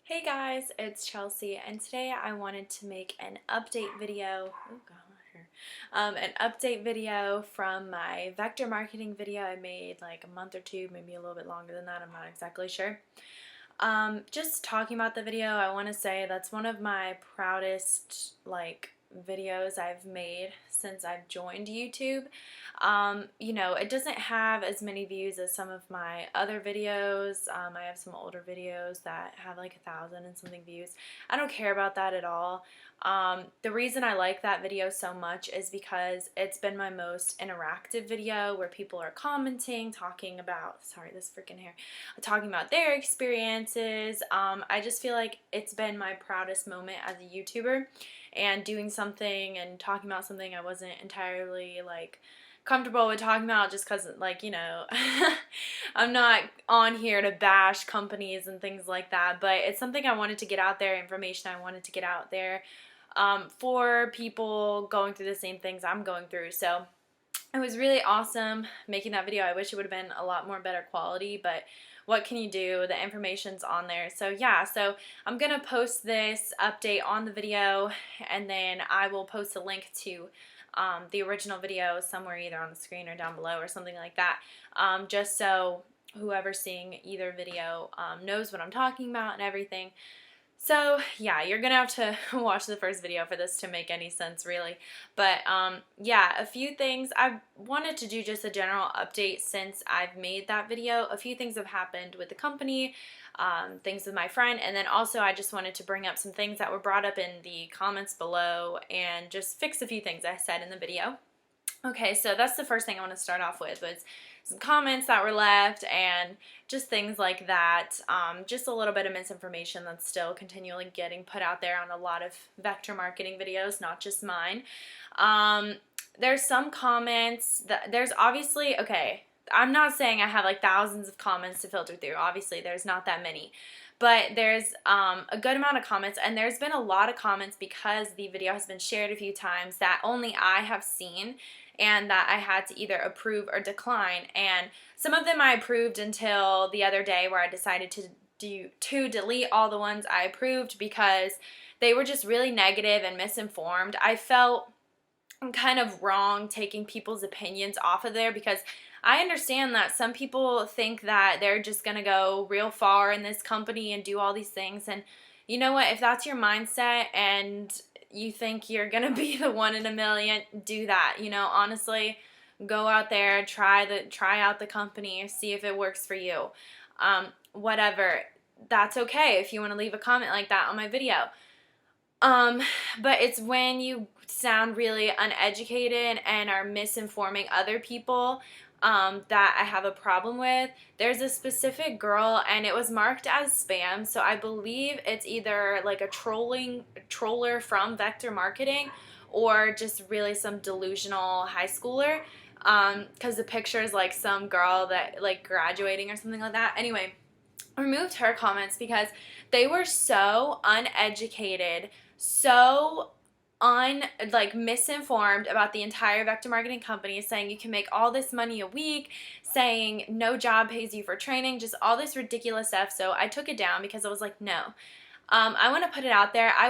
Hey guys, it's Chelsea, and today I wanted to make an update video. Oh god, here. An update video from my vector marketing video I made like a month or two, maybe a little bit longer than that. I'm not exactly sure. Just talking about the video, I want to say that's one of my proudest videos I've made since I've joined YouTube. It doesn't have as many views as some of my other videos. I have some older videos that have like 1,000 and something views. I don't care about that at all. The reason I like that video so much is because it's been my most interactive video where people are commenting, talking about, sorry, this freaking hair, talking about their experiences. I just feel like it's been my proudest moment as a YouTuber, and doing something and talking about something I wasn't entirely comfortable with talking about, just because I'm not on here to bash companies and things like that, but it's something I wanted to get out there, information I wanted to get out there for people going through the same things I'm going through. So it was really awesome making that video. I wish it would have been a lot more better quality, but what can you do? The information's on there. So yeah, so I'm gonna post this update on the video, and then I will post a link to the original video somewhere either on the screen or down below or something like that, just so whoever's seeing either video knows what I'm talking about and everything. So yeah, you're gonna have to watch the first video for this to make any sense, really. But yeah, a few things. I wanted to do just a general update since I've made that video. A few things have happened with the company, things with my friend, and then also I just wanted to bring up some things that were brought up in the comments below and just fix a few things I said in the video. Okay, so that's the first thing I want to start off with, was some comments that were left and just things like that. Just a little bit of misinformation that's still continually getting put out there on a lot of vector marketing videos, not just mine. There's some comments that there's obviously, okay, I'm not saying I have like thousands of comments to filter through. Obviously, there's not that many. But there's a good amount of comments, and there's been a lot of comments because the video has been shared a few times that only I have seen, and that I had to either approve or decline. And some of them I approved until the other day, where I decided to delete all the ones I approved because they were just really negative and misinformed. I felt kind of wrong taking people's opinions off of there, because I understand that some people think that they're just going to go real far in this company and do all these things. And you know what? If that's your mindset and you think you're going to be the one in a million, do that. Honestly, go out there, try out the company, see if it works for you. Whatever. That's okay if you want to leave a comment like that on my video. But it's when you sound really uneducated and are misinforming other people that I have a problem with. There's a specific girl, and it was marked as spam, so I believe it's either like a troller from vector marketing, or just really some delusional high schooler, because the picture is like some girl that like graduating or something like that. Anyway, I removed her comments because they were so uneducated, so misinformed about the entire vector marketing company, saying you can make all this money a week, saying no job pays you for training, just all this ridiculous stuff. So I took it down because I was like, no. I want to put it out there. I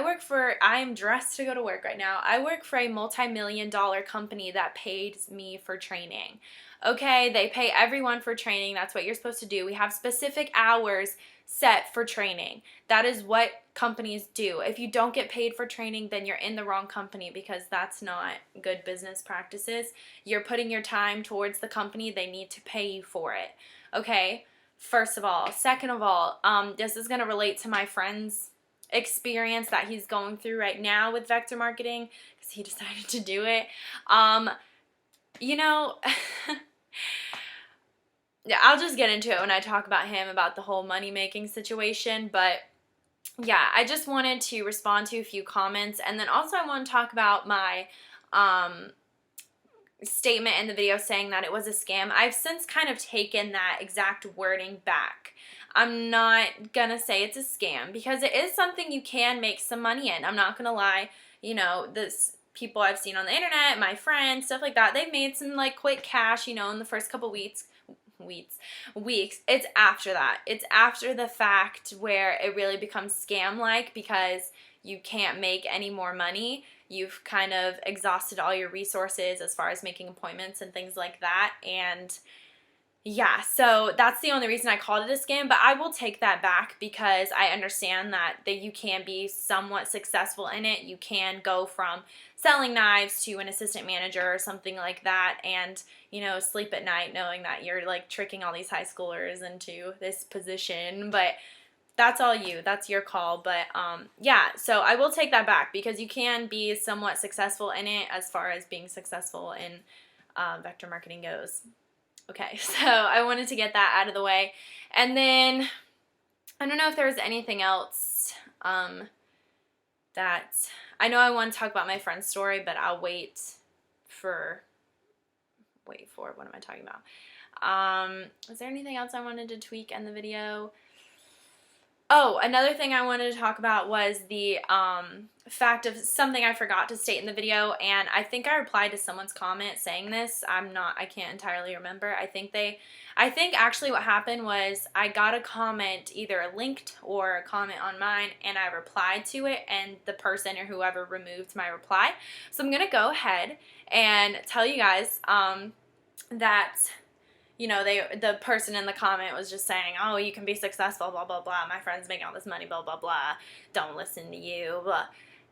am dressed to go to work right now. I work for a multi-million-dollar company that pays me for training. Okay, they pay everyone for training. That's what you're supposed to do. We have specific hours set for training. That is what companies do. If you don't get paid for training, then you're in the wrong company, because that's not good business practices. You're putting your time towards the company. They need to pay you for it. Okay? First of all. Second of all, this is going to relate to my friend's experience that he's going through right now with vector marketing, because he decided to do it. I'll just get into it when I talk about him, about the whole money-making situation, but yeah, I just wanted to respond to a few comments, and then also I want to talk about my statement in the video saying that it was a scam. I've since kind of taken that exact wording back. I'm not gonna say it's a scam, because it is something you can make some money in. I'm not gonna lie. This people I've seen on the internet, my friends, stuff like that, they've made some quick cash, in the first couple weeks. It's after that. It's after the fact where it really becomes scam-like because you can't make any more money. You've kind of exhausted all your resources as far as making appointments and things like that. And yeah, so that's the only reason I called it a scam, but I will take that back because I understand that you can be somewhat successful in it. You can go from selling knives to an assistant manager or something like that and, you know, sleep at night knowing that you're like tricking all these high schoolers into this position, but that's all you. That's your call. But yeah, so I will take that back because you can be somewhat successful in it as far as being successful in vector marketing goes. Okay, so I wanted to get that out of the way. And then, I don't know if there's anything else that, I know I want to talk about my friend's story, but I'll wait for, what am I talking about? Is there anything else I wanted to tweak in the video? Oh, another thing I wanted to talk about was the fact of something I forgot to state in the video, and I think I replied to someone's comment saying this. I can't entirely remember. I think actually what happened was I got a comment, either a linked or a comment on mine, and I replied to it, and the person or whoever removed my reply. So I'm going to go ahead and tell you guys that, you know, the person in the comment was just saying, oh, you can be successful, blah, blah, blah. My friend's making all this money, blah, blah, blah. Don't listen to you, blah.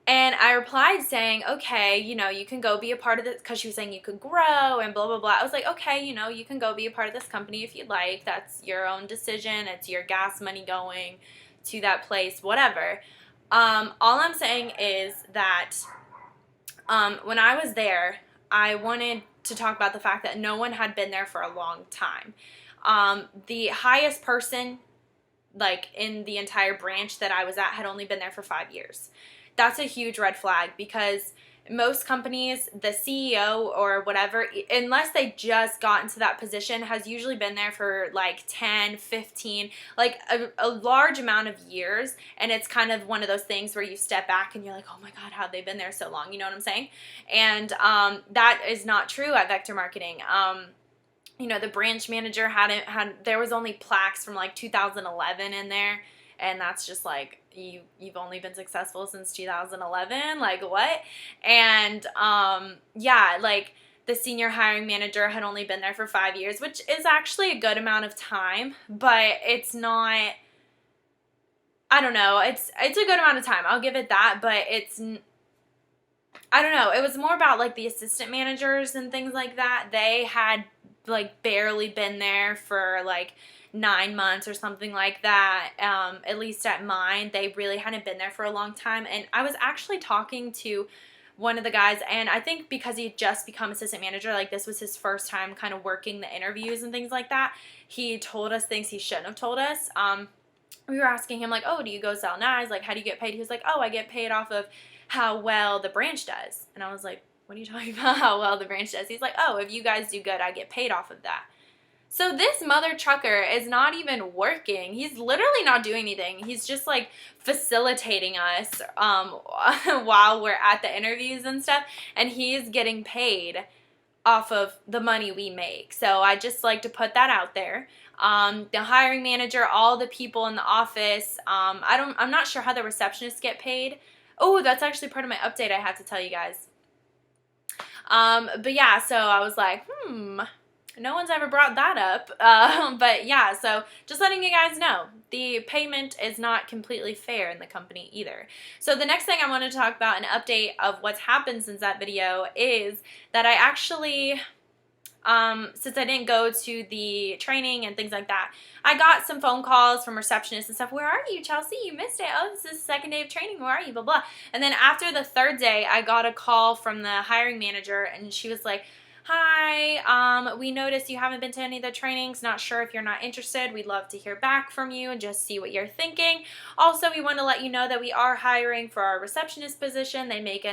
And I replied saying, okay, you know, you can go be a part of this, because she was saying you could grow and blah, blah, blah. I was like, okay, you know, you can go be a part of this company if you'd like. That's your own decision. It's your gas money going to that place, whatever. All I'm saying is that when I was there, I wanted to talk about the fact that no one had been there for a long time. The highest person, like, in the entire branch that I was at had only been there for 5 years. That's a huge red flag because most companies, the CEO or whatever, unless they just got into that position, has usually been there for like 10, 15, like a large amount of years. And it's kind of one of those things where you step back and you're like, oh my God, how'd they been there so long? You know what I'm saying? And that is not true at Vector Marketing. You know, the branch manager there was only plaques from like 2011 in there. And that's just like, you've only been successful since 2011, like what? And yeah, like the senior hiring manager had only been there for 5 years, which is actually a good amount of time, but it's not, I don't know, it's a good amount of time, I'll give it that, but it's, I don't know, it was more about like the assistant managers and things like that. They had like barely been there for like 9 months or something like that. At least at mine, they really hadn't been there for a long time. And I was actually talking to one of the guys, and I think because he had just become assistant manager, like this was his first time kind of working the interviews and things like that, he told us things he shouldn't have told us. We were asking him like, oh, do you go sell knives? Like, how do you get paid? He was like, oh, I get paid off of how well the branch does. And I was like, what are you talking about, how well the branch does? He's like, oh, if you guys do good, I get paid off of that. So this mother trucker is not even working. He's literally not doing anything. He's just like facilitating us while we're at the interviews and stuff. And he's getting paid off of the money we make. So I just like to put that out there. The hiring manager, all the people in the office, I'm not sure how the receptionists get paid. Oh, that's actually part of my update I have to tell you guys. But yeah, so I was like, no one's ever brought that up. But yeah, so just letting you guys know, the payment is not completely fair in the company either. So the next thing I wanted to talk about, an update of what's happened since that video, is that I actually, since I didn't go to the training and things like that, I got some phone calls from receptionists and stuff. Where are you, Chelsea? You missed it. Oh, this is the second day of training. Where are you? Blah, blah. And then after the third day, I got a call from the hiring manager, and she was like, hi, we noticed you haven't been to any of the trainings. Not sure if you're not interested. We'd love to hear back from you and just see what you're thinking. Also, we want to let you know that we are hiring for our receptionist position. They make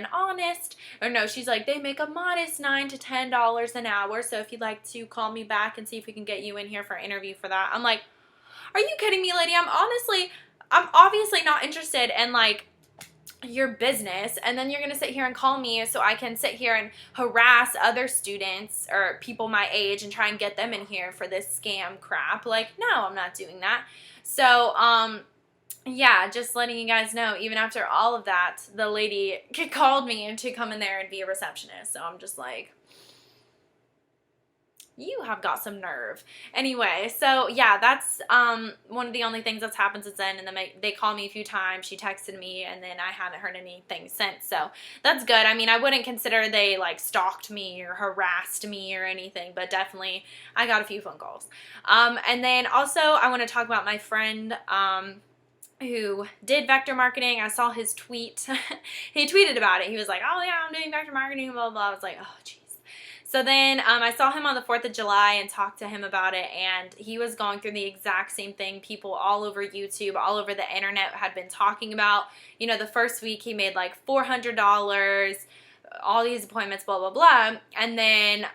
she's like, they make a modest $9 to $10 an hour. So if you'd like to call me back and see if we can get you in here for an interview for that. I'm like, are you kidding me, lady? I'm obviously not interested. And like, your business, and then you're going to sit here and call me so I can sit here and harass other students or people my age and try and get them in here for this scam crap. Like, no, I'm not doing that. So, yeah, just letting you guys know, even after all of that, the lady called me to come in there and be a receptionist. So I'm just like, you have got some nerve. Anyway, so yeah, that's one of the only things that's happened since then. And then they called me a few times. She texted me, and then I haven't heard anything since. So that's good. I mean, I wouldn't consider they like stalked me or harassed me or anything, but definitely I got a few phone calls. And then also I want to talk about my friend who did vector marketing. I saw his tweet. He tweeted about it. He was like, oh yeah, I'm doing vector marketing, blah, blah, blah. I was like, oh, geez. So then I saw him on the 4th of July and talked to him about it, and he was going through the exact same thing. People all over YouTube, all over the internet had been talking about. You know, the first week he made like $400, all these appointments, blah, blah, blah. And then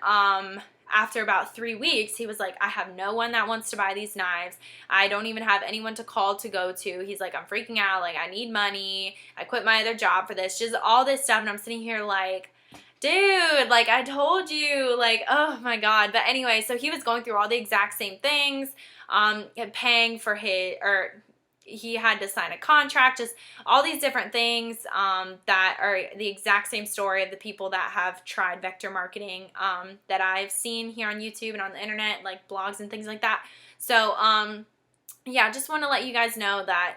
after about 3 weeks, he was like, I have no one that wants to buy these knives. I don't even have anyone to call to go to. He's like, I'm freaking out. Like, I need money. I quit my other job for this. Just all this stuff. And I'm sitting here like, dude, like, I told you, like, oh my God. But anyway, so he was going through all the exact same things, paying for he had to sign a contract, just all these different things that are the exact same story of the people that have tried vector marketing that I've seen here on YouTube and on the internet, like blogs and things like that. So, yeah, just want to let you guys know that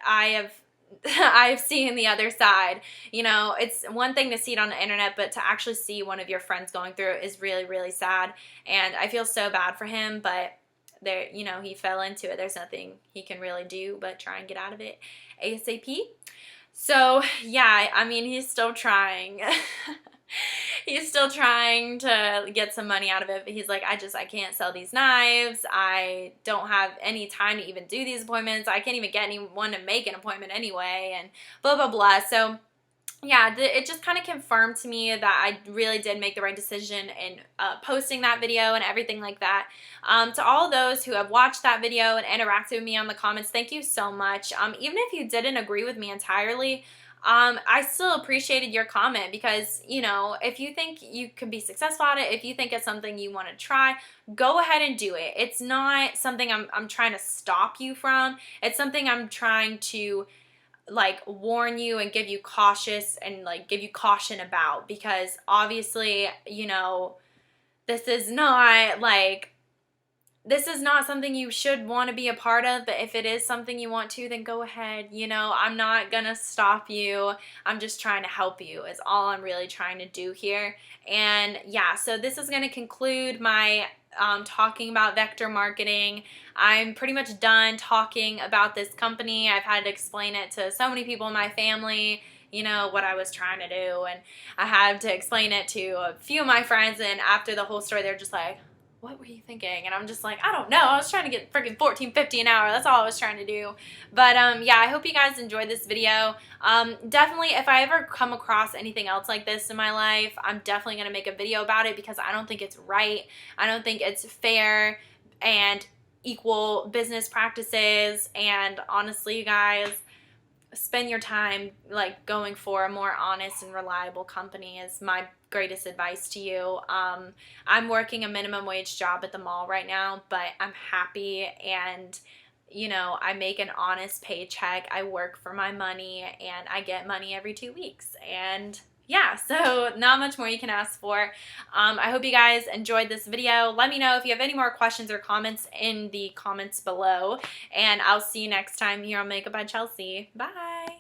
I've seen the other side. You know, it's one thing to see it on the internet, but to actually see one of your friends going through it is really, really sad. And I feel so bad for him, but there, you know, he fell into it. There's nothing he can really do but try and get out of it ASAP. So, yeah, I mean, he's still trying. He's still trying to get some money out of it, but he's like, I can't sell these knives. I don't have any time to even do these appointments. I can't even get anyone to make an appointment anyway, and blah, blah, blah. So, yeah, it just kind of confirmed to me that I really did make the right decision in posting that video and everything like that. To all those who have watched that video and interacted with me on the comments, thank you so much. Even if you didn't agree with me entirely, I still appreciated your comment, because, you know, if you think you could be successful at it, if you think it's something you want to try, go ahead and do it. It's not something I'm trying to stop you from. It's something I'm trying to like warn you and give you caution about, because obviously, you know, this is not something you should want to be a part of, but if it is something you want to, then go ahead. You know, I'm not gonna stop you. I'm just trying to help you is all I'm really trying to do here. And yeah, so this is gonna conclude my talking about vector marketing. I'm pretty much done talking about this company. I've had to explain it to so many people in my family, you know, what I was trying to do, and I had to explain it to a few of my friends, and after the whole story, they're just like, what were you thinking? And I'm just like, I don't know. I was trying to get freaking $14.50 an hour. That's all I was trying to do. But yeah, I hope you guys enjoyed this video. Definitely, if I ever come across anything else like this in my life, I'm definitely going to make a video about it, because I don't think it's right. I don't think it's fair and equal business practices. And honestly, you guys, spend your time like going for a more honest and reliable company is my greatest advice to you. I'm working a minimum wage job at the mall right now, but I'm happy, and you know, I make an honest paycheck. I work for my money, and I get money every 2 weeks. And yeah, so not much more you can ask for. I hope you guys enjoyed this video. Let me know if you have any more questions or comments in the comments below, and I'll see you next time here on Makeup by Chelsea. Bye!